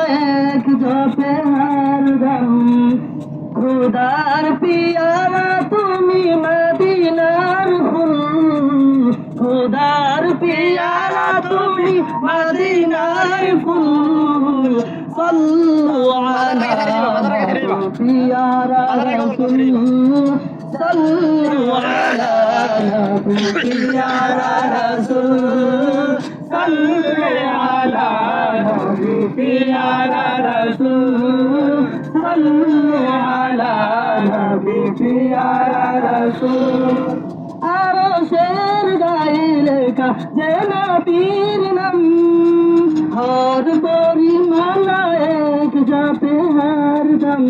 এক জপে হরদম খুদার পিয়ারা তুমি মদিনার ফুল খুদার পিয়ারা তুমি মদিনার ফুল সাল্লু আলা পিয়ারা রাসূল সাল্লু আলা পিয়ারা রাসূল সাল্লু আলা পিয়ারা রাসূল সাল্লু আলা পিয়ারা রাসূল আরশের গায়ে লেখা যে নবীর নাম হর পরিমালা এক জপে হরদম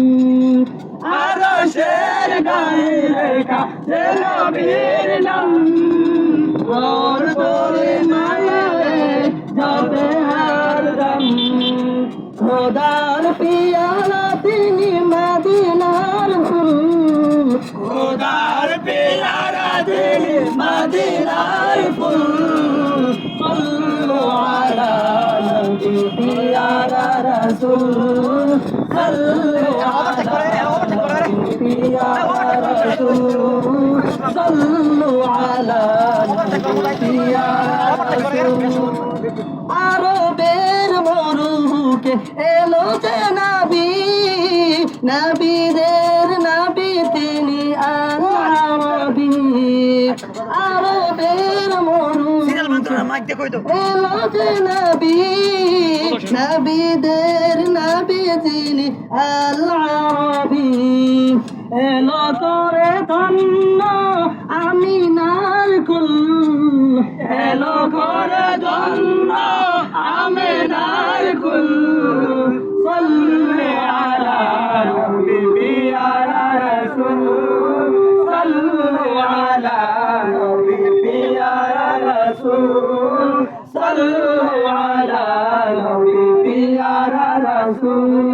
আরশের গায়ে লেখা যে নবীর নাম হর পরিমালা এক জপে হরদম খোদার পিয়ারা তিনি মদিনার ফুল খোদার পিয়ারা তিনি মদিনার ফুল সাল্লু আলা নবী পিয়ারা রাসূল সাল্লু আলা পিয়ারা রাসূল সাল্লু আলা পিয়ারা রাসূল আরবের মরুকে এলো যে নবী নবীদের নবী তিনি আল-আরবী আরবের মরুকে এলো যে নবী নবীদের নবী তিনি আল-আরবী এলো করে ধন্য আমিনার কুল এলো করে ধন্য আমিনার কুল সাল্লি আলা নবী পিয়ারা রাসূল সাল্লি আলা নবী পিয়ারা রাসূল সাল্লি আলা নবী পিয়ারা রাসূল